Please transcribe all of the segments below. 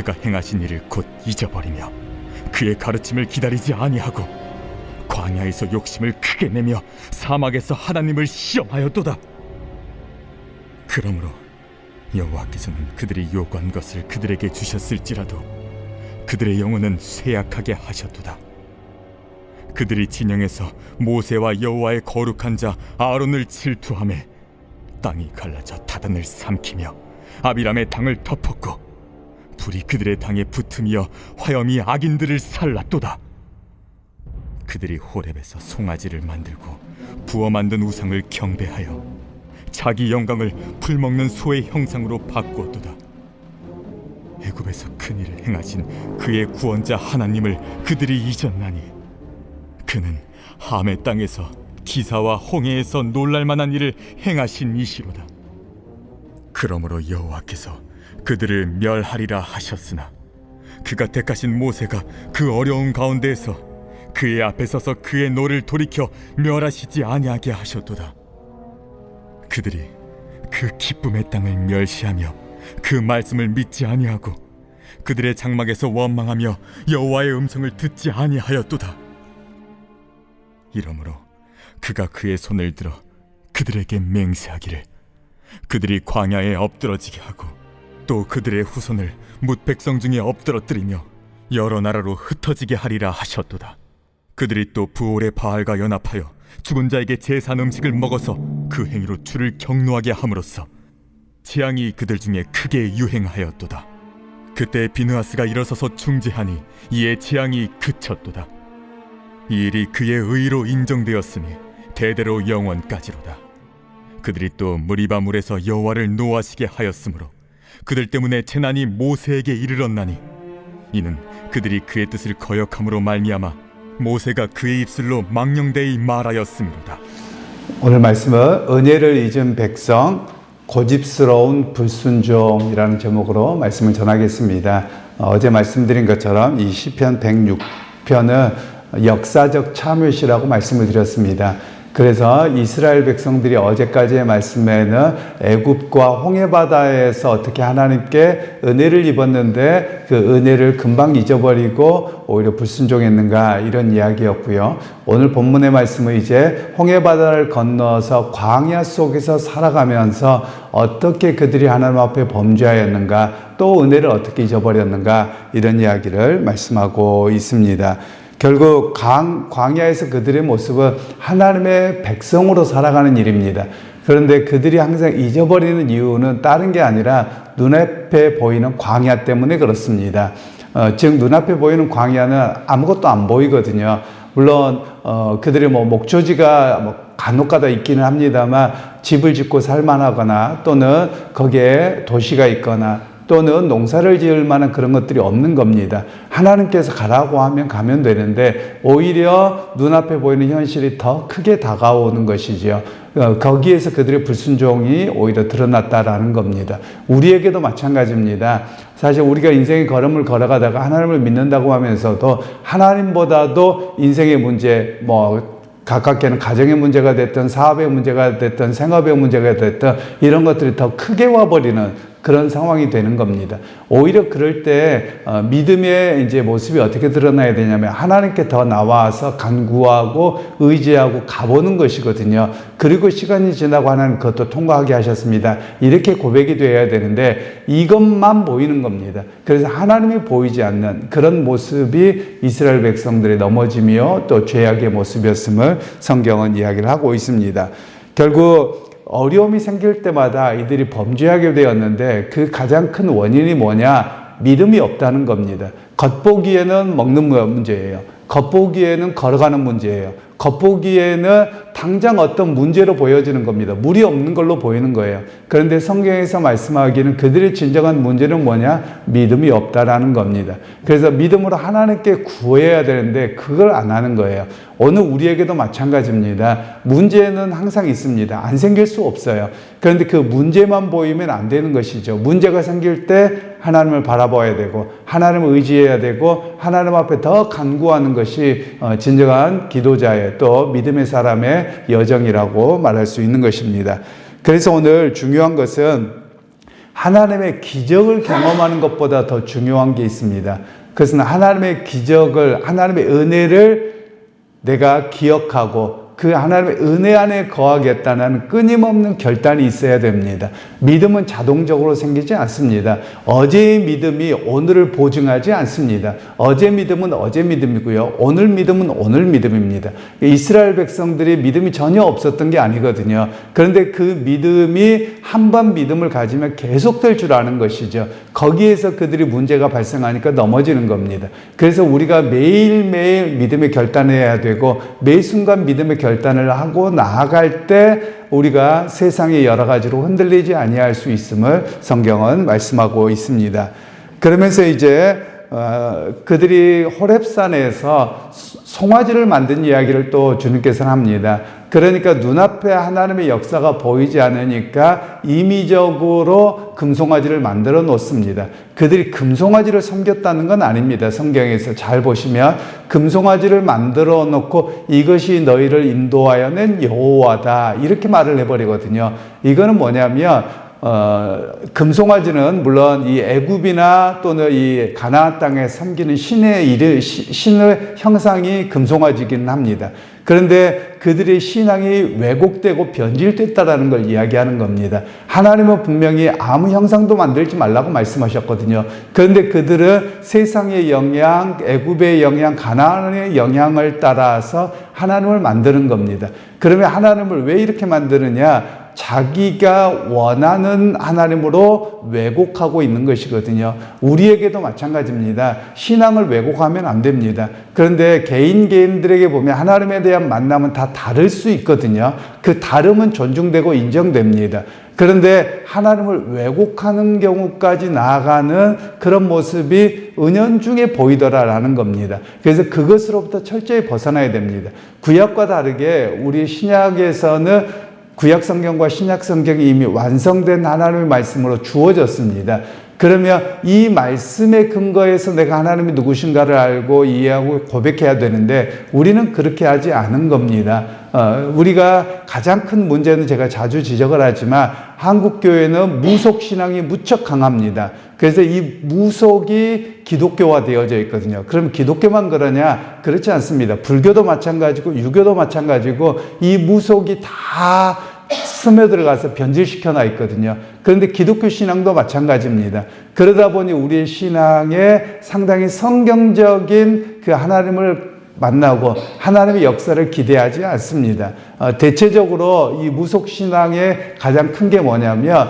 그가 행하신 일을 곧 잊어버리며 그의 가르침을 기다리지 아니하고 광야에서 욕심을 크게 내며 사막에서 하나님을 시험하였도다. 그러므로 여호와께서는 그들이 요구한 것을 그들에게 주셨을지라도 그들의 영혼은 쇠약하게 하셨도다. 그들이 진영에서 모세와 여호와의 거룩한 자 아론을 질투하매 땅이 갈라져 다단을 삼키며 아비람의 당을 덮었고 불이 그들의 당에 붙으며 화염이 악인들을 살랐도다. 그들이 호렙에서 송아지를 만들고 부어 만든 우상을 경배하여 자기 영광을 풀먹는 소의 형상으로 바꾸었도다. 애굽에서 큰 일을 행하신 그의 구원자 하나님을 그들이 잊었나니 그는 함의 땅에서 기사와 홍해에서 놀랄만한 일을 행하신 이시로다. 그러므로 여호와께서 그들을 멸하리라 하셨으나 그가 택하신 모세가 그 어려운 가운데에서 그의 앞에 서서 그의 노를 돌이켜 멸하시지 아니하게 하셨도다. 그들이 그 기쁨의 땅을 멸시하며 그 말씀을 믿지 아니하고 그들의 장막에서 원망하며 여호와의 음성을 듣지 아니하였도다. 이러므로 그가 그의 손을 들어 그들에게 맹세하기를 그들이 광야에 엎드러지게 하고 또 그들의 후손을 뭇 백성 중에 엎드러뜨리며 여러 나라로 흩어지게 하리라 하셨도다. 그들이 또 부올의 바알과 연합하여 죽은 자에게 제산 음식을 먹어서 그 행위로 주를 경노하게 함으로써 재앙이 그들 중에 크게 유행하였도다. 그때 비느하스가 일어서서 중재하니 이에 재앙이 그쳤도다. 이 일이 그의 의로 인정되었으니 대대로 영원까지로다. 그들이 또 무리바 물에서 여호와를 노하시게 하였으므로 그들 때문에 재난이 모세에게 이르렀나니 이는 그들이 그의 뜻을 거역함으로 말미암아 모세가 그의 입술로 망령되이 말하였음이로다. 오늘 말씀은 은혜를 잊은 백성 고집스러운 불순종이라는 제목으로 말씀을 전하겠습니다. 어제 말씀드린 것처럼 이 시편 106편은 역사적 참회시라고 말씀을 드렸습니다. 그래서 이스라엘 백성들이 어제까지의 말씀에는 애굽과 홍해바다에서 어떻게 하나님께 은혜를 입었는데 그 은혜를 금방 잊어버리고 오히려 불순종했는가 이런 이야기였고요. 오늘 본문의 말씀은 이제 홍해바다를 건너서 광야 속에서 살아가면서 어떻게 그들이 하나님 앞에 범죄하였는가 또 은혜를 어떻게 잊어버렸는가 이런 이야기를 말씀하고 있습니다. 결국 광야에서 그들의 모습은 하나님의 백성으로 살아가는 일입니다. 그런데 그들이 항상 잊어버리는 이유는 다른 게 아니라 눈앞에 보이는 광야 때문에 그렇습니다. 즉 눈앞에 보이는 광야는 아무것도 안 보이거든요. 물론 그들의 목초지가 간혹가다 있기는 합니다만 집을 짓고 살만하거나 또는 거기에 도시가 있거나 또는 농사를 지을 만한 그런 것들이 없는 겁니다. 하나님께서 가라고 하면 가면 되는데 오히려 눈앞에 보이는 현실이 더 크게 다가오는 것이지요. 거기에서 그들의 불순종이 오히려 드러났다라는 겁니다. 우리에게도 마찬가지입니다. 사실 우리가 인생의 걸음을 걸어가다가 하나님을 믿는다고 하면서도 하나님보다도 인생의 문제, 가깝게는 가정의 문제가 됐든 사업의 문제가 됐든 생업의 문제가 됐든 이런 것들이 더 크게 와버리는 그런 상황이 되는 겁니다. 오히려 그럴 때 믿음의 이제 모습이 어떻게 드러나야 되냐면 하나님께 더 나와서 간구하고 의지하고 가보는 것이거든요. 그리고 시간이 지나고 하나님 그것도 통과하게 하셨습니다. 이렇게 고백이 되어야 되는데 이것만 보이는 겁니다. 그래서 하나님이 보이지 않는 그런 모습이 이스라엘 백성들의 넘어짐이요 또 죄악의 모습이었음을 성경은 이야기를 하고 있습니다. 결국 어려움이 생길 때마다 이들이 범죄하게 되었는데 그 가장 큰 원인이 뭐냐? 믿음이 없다는 겁니다. 겉보기에는 먹는 문제예요. 겉보기에는 걸어가는 문제예요. 겉보기에는 당장 어떤 문제로 보여지는 겁니다. 물이 없는 걸로 보이는 거예요. 그런데 성경에서 말씀하기는 그들의 진정한 문제는 뭐냐? 믿음이 없다라는 겁니다. 그래서 믿음으로 하나님께 구해야 되는데 그걸 안 하는 거예요. 오늘 우리에게도 마찬가지입니다. 문제는 항상 있습니다. 안 생길 수 없어요. 그런데 그 문제만 보이면 안 되는 것이죠. 문제가 생길 때 하나님을 바라봐야 되고 하나님을 의지해야 되고 하나님 앞에 더 간구하는 것이 진정한 기도자의 또 믿음의 사람의 여정이라고 말할 수 있는 것입니다. 그래서 오늘 중요한 것은 하나님의 기적을 경험하는 것보다 더 중요한 게 있습니다. 그것은 하나님의 기적을, 하나님의 은혜를 내가 기억하고 그 하나님의 은혜 안에 거하겠다는 끊임없는 결단이 있어야 됩니다. 믿음은 자동적으로 생기지 않습니다. 어제의 믿음이 오늘을 보증하지 않습니다. 어제 믿음은 어제 믿음이고요. 오늘 믿음은 오늘 믿음입니다. 이스라엘 백성들이 믿음이 전혀 없었던 게 아니거든요. 그런데 그 믿음이 한 번 믿음을 가지면 계속될 줄 아는 것이죠. 거기에서 그들이 문제가 발생하니까 넘어지는 겁니다. 그래서 우리가 매일매일 믿음의 결단해야 되고 매 순간 믿음의 결단을 하고 나아갈 때 우리가 세상의 여러 가지로 흔들리지 아니할 수 있음을 성경은 말씀하고 있습니다. 그러면서 이제 그들이 호렙산에서 송아지를 만든 이야기를 또 주님께서는 합니다. 그러니까 눈앞에 하나님의 역사가 보이지 않으니까 임의적으로 금송아지를 만들어 놓습니다. 그들이 금송아지를 섬겼다는 건 아닙니다. 성경에서 잘 보시면 금송아지를 만들어 놓고 이것이 너희를 인도하여 낸 여호와다 이렇게 말을 해버리거든요. 이거는 뭐냐면 금송아지는 물론 이 애굽이나 또는 이 가나안 땅에 섬기는 신의 형상이 금송아지긴 합니다. 그런데 그들의 신앙이 왜곡되고 변질됐다라는 걸 이야기하는 겁니다. 하나님은 분명히 아무 형상도 만들지 말라고 말씀하셨거든요. 그런데 그들은 세상의 영향, 애굽의 영향, 가나안의 영향을 따라서 하나님을 만드는 겁니다. 그러면 하나님을 왜 이렇게 만드느냐? 자기가 원하는 하나님으로 왜곡하고 있는 것이거든요. 우리에게도 마찬가지입니다. 신앙을 왜곡하면 안 됩니다. 그런데 개인들에게 보면 하나님에 대한 만남은 다 다를 수 있거든요. 그 다름은 존중되고 인정됩니다. 그런데 하나님을 왜곡하는 경우까지 나아가는 그런 모습이 은연중에 보이더라라는 겁니다. 그래서 그것으로부터 철저히 벗어나야 됩니다. 구약과 다르게 우리 신약에서는 구약 성경과 신약 성경이 이미 완성된 하나님의 말씀으로 주어졌습니다. 그러면 이 말씀의 근거에서 내가 하나님이 누구신가를 알고 이해하고 고백해야 되는데 우리는 그렇게 하지 않은 겁니다. 우리가 가장 큰 문제는 제가 자주 지적을 하지만 한국 교회는 무속 신앙이 무척 강합니다. 그래서 이 무속이 기독교화 되어져 있거든요. 그럼 기독교만 그러냐? 그렇지 않습니다. 불교도 마찬가지고 유교도 마찬가지고 이 무속이 다 스며들어가서 변질시켜 놔 있거든요. 그런데 기독교 신앙도 마찬가지입니다. 그러다 보니 우리의 신앙에 상당히 성경적인 그 하나님을 만나고 하나님의 역사를 기대하지 않습니다. 대체적으로 이 무속신앙의 가장 큰 게 뭐냐면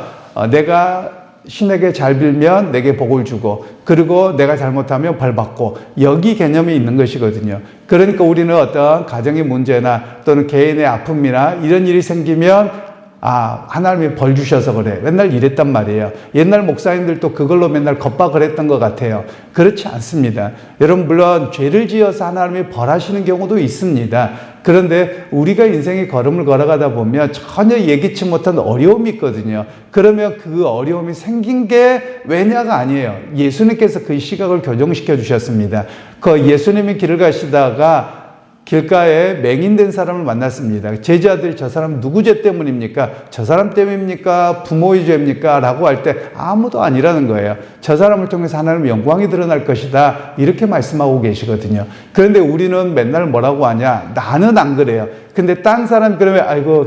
내가 신에게 잘 빌면 내게 복을 주고 그리고 내가 잘못하면 벌 받고 여기 개념이 있는 것이거든요. 그러니까 우리는 어떤 가정의 문제나 또는 개인의 아픔이나 이런 일이 생기면 하나님이 벌 주셔서 그래. 맨날 이랬단 말이에요. 옛날 목사님들도 그걸로 맨날 겁박을 했던 것 같아요. 그렇지 않습니다. 여러분 물론 죄를 지어서 하나님이 벌하시는 경우도 있습니다. 그런데 우리가 인생의 걸음을 걸어가다 보면 전혀 예기치 못한 어려움이 있거든요. 그러면 그 어려움이 생긴 게 왜냐가 아니에요. 예수님께서 그 시각을 교정시켜 주셨습니다. 그 예수님이 길을 가시다가 길가에 맹인된 사람을 만났습니다. 제자들이 저 사람 누구 죄 때문입니까? 저 사람 때문입니까? 부모의 죄입니까? 라고 할 때 아무도 아니라는 거예요. 저 사람을 통해서 하나님의 영광이 드러날 것이다. 이렇게 말씀하고 계시거든요. 그런데 우리는 맨날 뭐라고 하냐? 나는 안 그래요. 근데 딴 사람 그러면 아이고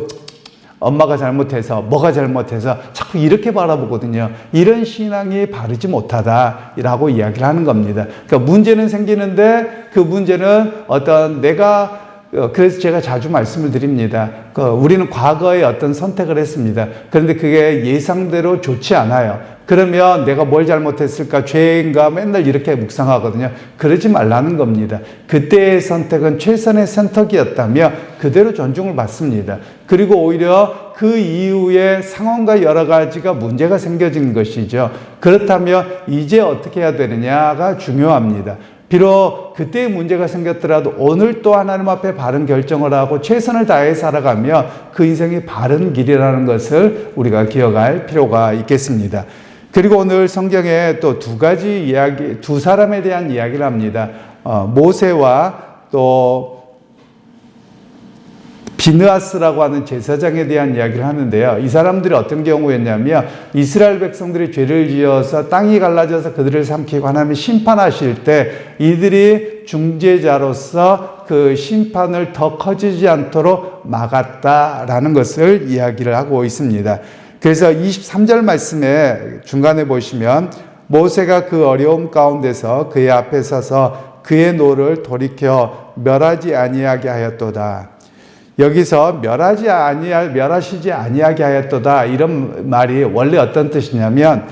엄마가 잘못해서 뭐가 잘못해서 자꾸 이렇게 바라보거든요. 이런 신앙이 바르지 못하다라고 이야기를 하는 겁니다. 그러니까 문제는 생기는데 그 문제는 어떤 그래서 제가 자주 말씀을 드립니다. 우리는 과거에 어떤 선택을 했습니다. 그런데 그게 예상대로 좋지 않아요. 그러면 내가 뭘 잘못했을까? 죄인가? 맨날 이렇게 묵상하거든요. 그러지 말라는 겁니다. 그때의 선택은 최선의 선택이었다며 그대로 존중을 받습니다. 그리고 오히려 그 이후에 상황과 여러 가지가 문제가 생겨진 것이죠. 그렇다면 이제 어떻게 해야 되느냐가 중요합니다. 비록 그때의 문제가 생겼더라도 오늘 또 하나님 앞에 바른 결정을 하고 최선을 다해 살아가며 그 인생이 바른 길이라는 것을 우리가 기억할 필요가 있겠습니다. 그리고 오늘 성경에 또 두 사람에 대한 이야기를 합니다. 모세와 또 비느하스라고 하는 제사장에 대한 이야기를 하는데요. 이 사람들이 어떤 경우였냐면 이스라엘 백성들이 죄를 지어서 땅이 갈라져서 그들을 삼키고 하나님이 심판하실 때 이들이 중재자로서 그 심판을 더 커지지 않도록 막았다라는 것을 이야기를 하고 있습니다. 그래서 23절 말씀에 중간에 보시면 모세가 그 어려움 가운데서 그의 앞에 서서 그의 노를 돌이켜 멸하지 아니하게 하였도다. 여기서 멸하시지 아니하게 하였도다 이런 말이 원래 어떤 뜻이냐면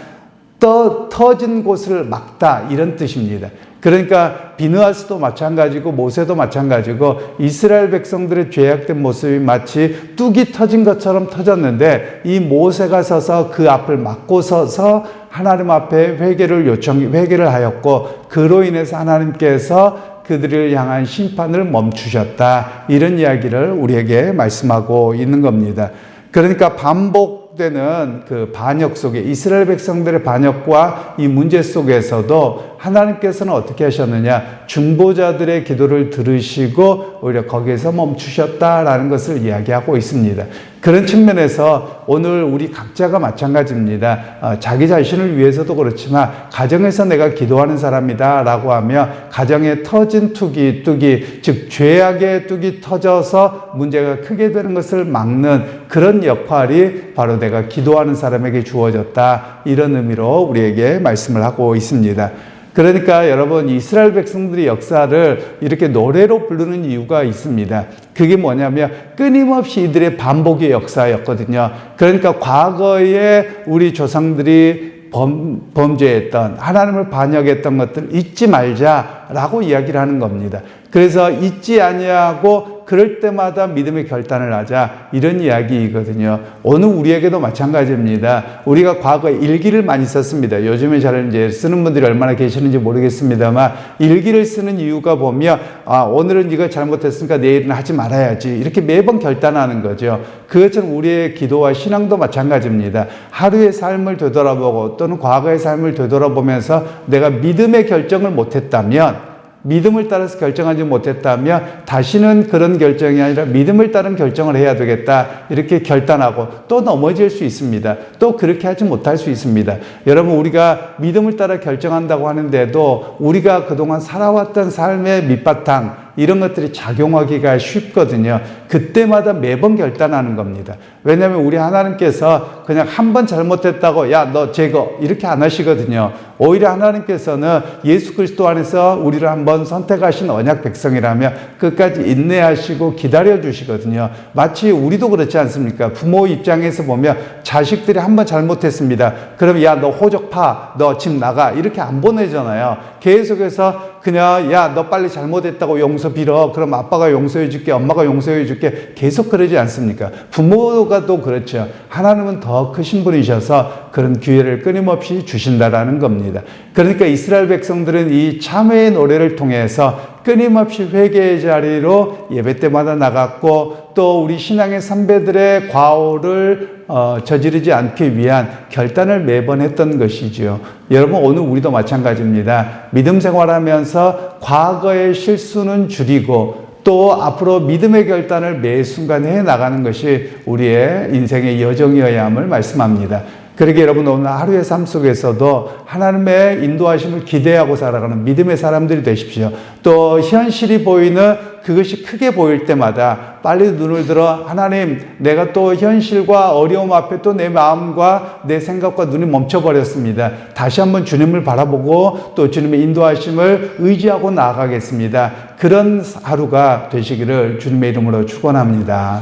터진 곳을 막다 이런 뜻입니다. 그러니까 비느하스도 마찬가지고 모세도 마찬가지고 이스라엘 백성들의 죄악된 모습이 마치 뚝이 터진 것처럼 터졌는데 이 모세가 서서 그 앞을 막고 서서 하나님 앞에 회개를 하였고 그로 인해서 하나님께서 그들을 향한 심판을 멈추셨다. 이런 이야기를 우리에게 말씀하고 있는 겁니다. 그러니까 반복되는 그 반역 속에 이스라엘 백성들의 반역과 이 문제 속에서도 하나님께서는 어떻게 하셨느냐? 중보자들의 기도를 들으시고 오히려 거기에서 멈추셨다라는 것을 이야기하고 있습니다. 그런 측면에서 오늘 우리 각자가 마찬가지입니다. 자기 자신을 위해서도 그렇지만 가정에서 내가 기도하는 사람이다 라고 하면 가정에 터진 뚝이 즉 죄악의 뚝이 터져서 문제가 크게 되는 것을 막는 그런 역할이 바로 내가 기도하는 사람에게 주어졌다. 이런 의미로 우리에게 말씀을 하고 있습니다. 그러니까 여러분 이스라엘 백성들의 역사를 이렇게 노래로 부르는 이유가 있습니다. 그게 뭐냐면 끊임없이 이들의 반복의 역사였거든요. 그러니까 과거에 우리 조상들이 범죄했던 하나님을 반역했던 것들 잊지 말자라고 이야기를 하는 겁니다. 그래서 잊지 아니하고 그럴 때마다 믿음의 결단을 하자 이런 이야기이거든요. 오늘 우리에게도 마찬가지입니다. 우리가 과거에 일기를 많이 썼습니다. 요즘에 잘 이제 쓰는 분들이 얼마나 계시는지 모르겠습니다만 일기를 쓰는 이유가 보면 오늘은 이거 잘못했으니까 내일은 하지 말아야지 이렇게 매번 결단하는 거죠. 그것처럼 우리의 기도와 신앙도 마찬가지입니다. 하루의 삶을 되돌아보고 또는 과거의 삶을 되돌아보면서 내가 믿음의 결정을 못했다면 믿음을 따라서 결정하지 못했다면 다시는 그런 결정이 아니라 믿음을 따른 결정을 해야 되겠다 이렇게 결단하고 또 넘어질 수 있습니다. 또 그렇게 하지 못할 수 있습니다. 여러분 우리가 믿음을 따라 결정한다고 하는데도 우리가 그동안 살아왔던 삶의 밑바탕 이런 것들이 작용하기가 쉽거든요. 그때마다 매번 결단하는 겁니다. 왜냐하면 우리 하나님께서 그냥 한 번 잘못했다고 야 너 제거 이렇게 안 하시거든요. 오히려 하나님께서는 예수 그리스도 안에서 우리를 한번 선택하신 언약 백성이라면 끝까지 인내하시고 기다려 주시거든요. 마치 우리도 그렇지 않습니까? 부모 입장에서 보면 자식들이 한 번 잘못했습니다. 그러면 야 너 호적 파, 너 집 나가 이렇게 안 보내잖아요. 계속해서 그냥 야 너 빨리 잘못했다고 용서 빌어. 그럼 아빠가 용서해 줄게, 엄마가 용서해 줄게. 계속 그러지 않습니까? 부모가 또 그렇죠. 하나님은 더 크신 분이셔서 그런 기회를 끊임없이 주신다라는 겁니다. 그러니까 이스라엘 백성들은 이 참회의 노래를 통해서 끊임없이 회개의 자리로 예배 때마다 나갔고 또 우리 신앙의 선배들의 과오를 저지르지 않기 위한 결단을 매번 했던 것이죠. 여러분 오늘 우리도 마찬가지입니다. 믿음 생활하면서 과거의 실수는 줄이고 또 앞으로 믿음의 결단을 매 순간 해 나가는 것이 우리의 인생의 여정이어야 함을 말씀합니다. 그러게 여러분 오늘 하루의 삶 속에서도 하나님의 인도하심을 기대하고 살아가는 믿음의 사람들이 되십시오. 또 현실이 보이는 그것이 크게 보일 때마다 빨리 눈을 들어 하나님 내가 또 현실과 어려움 앞에 또 내 마음과 내 생각과 눈이 멈춰버렸습니다. 다시 한번 주님을 바라보고 또 주님의 인도하심을 의지하고 나아가겠습니다. 그런 하루가 되시기를 주님의 이름으로 축원합니다.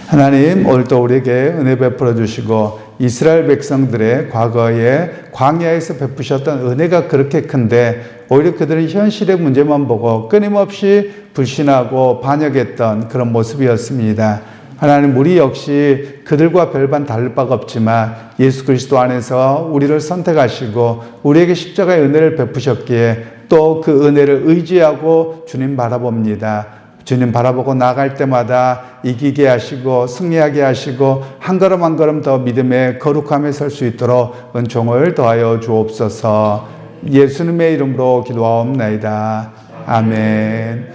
하나님 오늘도 우리에게 은혜 베풀어 주시고 이스라엘 백성들의 과거에 광야에서 베푸셨던 은혜가 그렇게 큰데 오히려 그들은 현실의 문제만 보고 끊임없이 불신하고 반역했던 그런 모습이었습니다. 하나님 우리 역시 그들과 별반 다를 바가 없지만 예수 그리스도 안에서 우리를 선택하시고 우리에게 십자가의 은혜를 베푸셨기에 또 그 은혜를 의지하고 주님 바라봅니다. 주님 바라보고 나아갈 때마다 이기게 하시고 승리하게 하시고 한 걸음 한 걸음 더 믿음의 거룩함에 설 수 있도록 은총을 더하여 주옵소서. 예수님의 이름으로 기도하옵나이다. 아멘.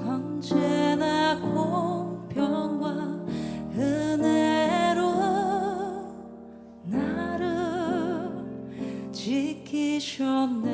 언제나 공평과 은혜로 나를 지키셨네.